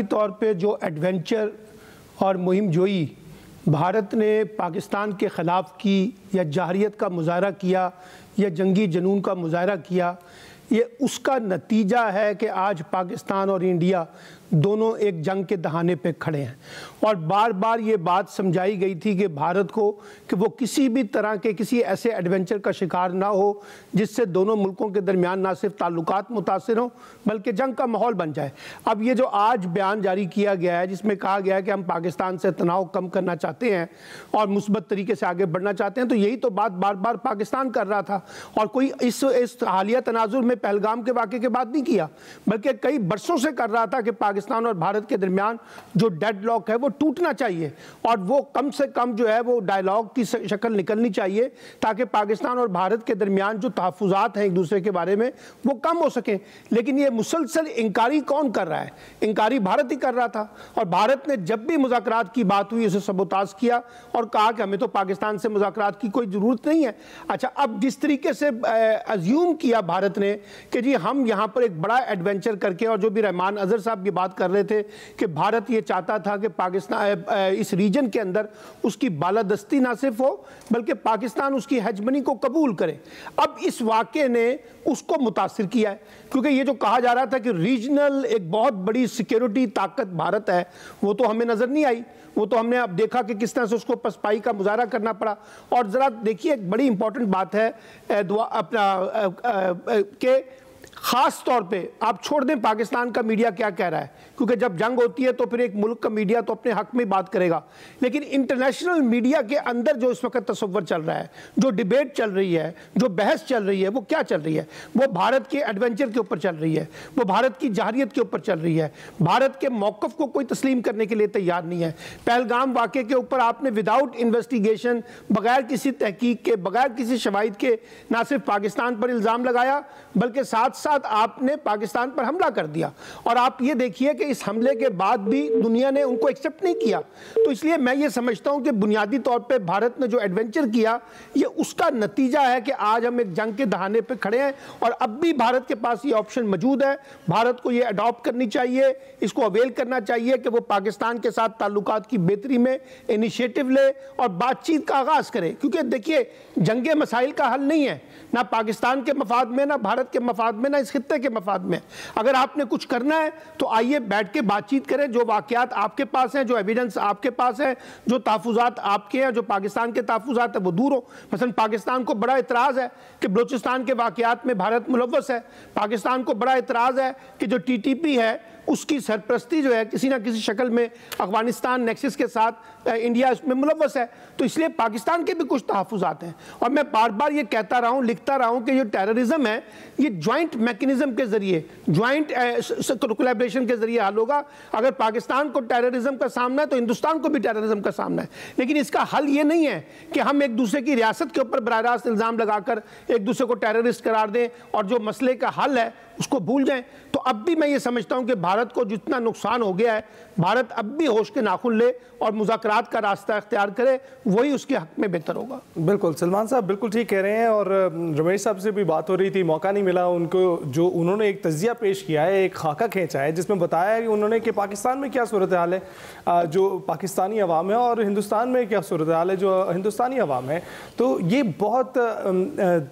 بنیادی طور پہ جو ایڈونچر اور مہم جوئی بھارت نے پاکستان کے خلاف کی یا جارحیت کا مظاہرہ کیا یا جنگی جنون کا مظاہرہ کیا، یہ اس کا نتیجہ ہے کہ آج پاکستان اور انڈیا دونوں ایک جنگ کے دہانے پہ کھڑے ہیں۔ اور بار بار یہ بات سمجھائی گئی تھی کہ بھارت کو کہ وہ کسی بھی طرح کے کسی ایسے ایڈونچر کا شکار نہ ہو جس سے دونوں ملکوں کے درمیان نہ صرف تعلقات متاثر ہوں بلکہ جنگ کا ماحول بن جائے۔ اب یہ جو آج بیان جاری کیا گیا ہے جس میں کہا گیا ہے کہ ہم پاکستان سے تناؤ کم کرنا چاہتے ہیں اور مثبت طریقے سے آگے بڑھنا چاہتے ہیں، تو یہی تو بات بار بار پاکستان کر رہا تھا، اور کوئی اس حالیہ تناظر میں پہلگام کے واقعے کے بعد نہیں کیا، بلکہ کئی برسوں سے کر رہا تھا کہ پاکستان اور بھارت کے درمیان جو ڈیڈ لاک ہے وہ ٹوٹنا چاہیے، اور وہ کم سے کم جو ہے وہ ڈائیلاگ کی شکل نکلنی چاہیے تاکہ پاکستان اور بھارت کے درمیان جو تحفظات ہیں ایک دوسرے کے بارے میں وہ کم ہو سکیں۔ لیکن یہ مسلسل انکاری کون کر رہا ہے؟ انکاری بھارت ہی کر رہا تھا، اور بھارت نے جب بھی مذاکرات کی بات ہوئی اسے سبوتاژ کیا اور کہا کہ ہمیں تو پاکستان سے مذاکرات کی کوئی ضرورت نہیں ہے۔ اچھا، اب جس طریقے سے ازیوم کیا بھارت نے کہ جی ہم یہاں پر ایک بڑا ایڈونچر کر کے، اور جو بھی رحمان اظہر صاحب یہ بات کر رہے تھے کہ بھارت یہ چاہتا تھا کہ پاکستان اس ریجن کے اندر اس کی بالادستی نہ صرف ہو بلکہ پاکستان اس کی ہیجمنی کو قبول کرے۔ اب اس واقعے نے اس کو متاثر کیا ہے، کیونکہ یہ جو کہا جا رہا تھا کہ ریجنل ایک بہت بڑی سیکیورٹی طاقت بھارت ہے، وہ تو ہمیں نظر نہیں آئی، وہ تو ہم نے اب دیکھا کہ کس طرح سے اس کو پسپائی کا مظاہرہ کرنا پڑا۔ اور ذرا دیکھیے ایک بڑی امپورٹنٹ بات ہے کہ خاص طور پہ آپ چھوڑ دیں پاکستان کا میڈیا کیا کہہ رہا ہے، کیونکہ جب جنگ ہوتی ہے تو پھر ایک ملک کا میڈیا تو اپنے حق میں بات کرے گا، لیکن انٹرنیشنل میڈیا کے اندر جو اس وقت تصور چل رہا ہے، جو ڈیبیٹ چل رہی ہے، جو بحث چل رہی ہے، وہ کیا چل رہی ہے؟ وہ بھارت کے ایڈونچر کے اوپر چل رہی ہے، وہ بھارت کی جارحیت کے اوپر چل رہی ہے، بھارت کے موقف کو کوئی تسلیم کرنے کے لیے تیار نہیں ہے۔ پہلگام واقعے کے اوپر آپ نے وداؤٹ انویسٹیگیشن، بغیر کسی تحقیق کے، بغیر کسی شواہد کے نہ صرف پاکستان پر الزام لگایا بلکہ ساتھ ساتھ آپ نے پاکستان پر حملہ کر دیا، اور آپ یہ دیکھیے کہ اس حملے کے بعد بھی دنیا نے ان کو ایکسپٹ نہیں کیا۔ تو اس لیے میں یہ سمجھتا ہوں کہ بنیادی طور پہ بھارت نے جو ایڈونچر کیا یہ اس کا نتیجہ ہے کہ آج ہم ایک جنگ کے دہانے پہ کھڑے ہیں، اور اب بھی بھارت کے پاس یہ آپشن موجود ہے۔ بھارت کو یہ اڈاپٹ کرنی چاہیے، اس کو اویل کرنا چاہیے کہ وہ پاکستان کے ساتھ تعلقات کی بہتری میں انیشیٹو لے اور بات چیت کا آغاز کرے، کیونکہ دیکھیے جنگ مسائل کا حل نہیں ہے، نہ پاکستان کے مفاد میں، نہ بھارت کے مفاد میں، نہ اس خطے کے مفاد میں۔ اگر آپ نے کچھ کرنا ہے تو آئیے بیٹھ کے بات چیت کریں، جو واقعات آپ کے پاس ہیں، جو ایویڈنس آپ کے پاس ہے، جو تحفظات آپ کے ہیں، جو پاکستان کے تحفظات ہیں وہ دور ہو۔ مثلا پاکستان کو بڑا اعتراض ہے کہ بلوچستان کے واقعات میں بھارت ملوث ہے، پاکستان کو بڑا اعتراض ہے کہ جو ٹی ٹی پی ہے اس کی سرپرستی جو ہے کسی نہ کسی شکل میں افغانستان نیکسس کے ساتھ انڈیا اس میں ملوث ہے، تو اس لیے پاکستان کے بھی کچھ تحفظات ہیں۔ اور میں بار بار یہ کہتا رہا ہوں، لکھتا رہا ہوں کہ یہ ٹیررزم ہے یہ جوائنٹ میکنزم کے ذریعے، جوائنٹ کولیبریشن کے ذریعے حل ہوگا۔ اگر پاکستان کو ٹیررزم کا سامنا ہے تو ہندوستان کو بھی ٹیررزم کا سامنا ہے، لیکن اس کا حل یہ نہیں ہے کہ ہم ایک دوسرے کی ریاست کے اوپر براہ راست الزام لگا کر ایک دوسرے کو ٹیررسٹ قرار دیں اور جو مسئلے کا حل ہے اس کو بھول جائیں۔ تو اب بھی میں یہ سمجھتا ہوں کہ بھارت کو جتنا نقصان ہو گیا ہے، بھارت اب بھی ہوش کے ناخن لے اور مذاکرات کا راستہ اختیار کرے، وہی اس کے حق میں بہتر ہوگا۔ بالکل، سلمان صاحب بالکل ٹھیک کہہ رہے ہیں، اور رمیش صاحب سے بھی بات ہو رہی تھی، موقع نہیں ملا ان کو، جو انہوں نے ایک تجزیہ پیش کیا ہے، ایک خاکہ کھینچا ہے جس میں بتایا ہے کہ انہوں نے کہ پاکستان میں کیا صورتحال ہے جو پاکستانی عوام ہے، اور ہندوستان میں کیا صورتحال ہے جو ہندوستانی عوام ہے۔ تو یہ بہت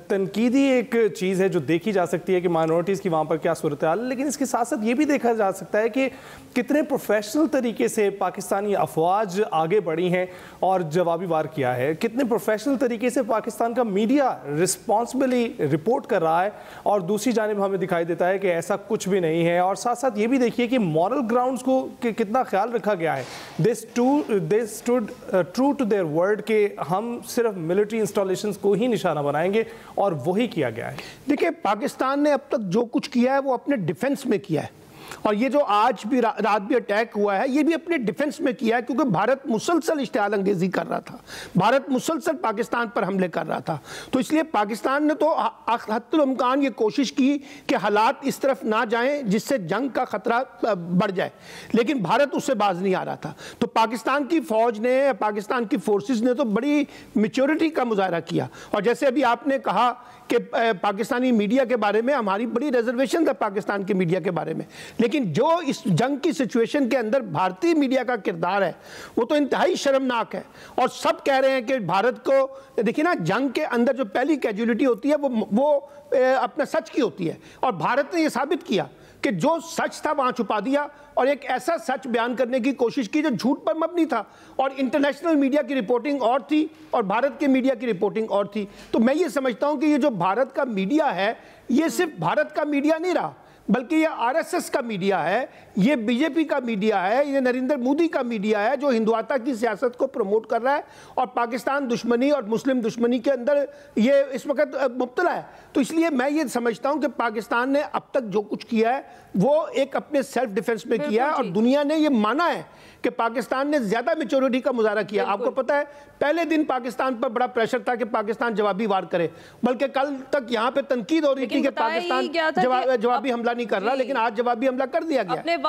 تنقیدی ایک چیز ہے جو دیکھی جا سکتی ہے کہ مائنورٹیز کی وہاں پر کیا صورتحال ہے، لیکن اس کے ساتھ ساتھ یہ بھی دیکھا جا سکتا ہے کہ کتنے پروفیشنل طریقے سے پاکستانی افواج آگے بڑھی ہیں اور جوابی وار کیا ہے، کتنے پروفیشنل طریقے سے پاکستان کا میڈیا رسپانسبلی رپورٹ کر رہا ہے، اور دوسری جانب ہمیں دکھائی دیتا ہے کہ ایسا کچھ بھی نہیں ہے۔ اور ساتھ ساتھ یہ بھی دیکھیے کہ مورل گراؤنڈز کو کتنا خیال رکھا گیا ہے۔ they stood true to their word کہ ہم صرف ملٹری انسٹالیشنز کو ہی نشانہ بنائیں گے، اور وہی کیا گیا ہے۔ دیکھیں پاکستان نے اب تک جو کچھ کیا ہے وہ اپنے ڈیفنس میں کیا ہے، اور یہ جو آج بھی رات بھی اٹیک ہوا ہے یہ بھی اپنے ڈیفنس میں کیا ہے، کیونکہ بھارت مسلسل اشتعال انگیزی کر رہا تھا، بھارت مسلسل پاکستان پر حملے کر رہا تھا، تو اس لیے پاکستان نے تو حتی الامکان یہ کوشش کی کہ حالات اس طرف نہ جائیں جس سے جنگ کا خطرہ بڑھ جائے، لیکن بھارت اس سے باز نہیں آ رہا تھا۔ تو پاکستان کی فوج نے، پاکستان کی فورسز نے تو بڑی میچورٹی کا مظاہرہ کیا، اور جیسے ابھی آپ نے کہا کہ پاکستانی میڈیا کے بارے میں ہماری بڑی ریزرویشن ہے پاکستان کے میڈیا کے بارے میں، لیکن جو اس جنگ کی سچویشن کے اندر بھارتی میڈیا کا کردار ہے وہ تو انتہائی شرمناک ہے، اور سب کہہ رہے ہیں کہ بھارت کو دیکھیں نا، جنگ کے اندر جو پہلی کیجولیٹی ہوتی ہے وہ اپنا سچ کی ہوتی ہے، اور بھارت نے یہ ثابت کیا کہ جو سچ تھا وہاں چھپا دیا اور ایک ایسا سچ بیان کرنے کی کوشش کی جو جھوٹ پر مبنی تھا، اور انٹرنیشنل میڈیا کی رپورٹنگ اور تھی اور بھارت کے میڈیا کی رپورٹنگ اور تھی۔ تو میں یہ سمجھتا ہوں کہ یہ جو بھارت کا میڈیا ہے یہ صرف بھارت کا میڈیا نہیں رہا، بلکہ یہ آر ایس ایس کا میڈیا ہے، یہ بی جے پی کا میڈیا ہے، یہ نریندر مودی کا میڈیا ہے جو ہندوتا کی سیاست کو پروموٹ کر رہا ہے اور پاکستان دشمنی اور مسلم دشمنی کے اندر یہ اس وقت مبتلا ہے۔ تو اس لیے میں یہ سمجھتا ہوں کہ پاکستان نے اب تک جو کچھ کیا ہے وہ ایک اپنے سیلف ڈیفنس میں کیا ہے، اور دنیا نے یہ مانا ہے کہ پاکستان نے زیادہ میچورٹی کا مظاہرہ کیا۔ آپ کو پتہ ہے پہلے دن پاکستان پر بڑا پریشر تھا کہ پاکستان جوابی وار کرے، بلکہ کل تک یہاں پہ تنقید ہو رہی تھی کہ پاکستان جوابی حملہ نہیں کر رہا، لیکن آج جوابی حملہ کر دیا گیا۔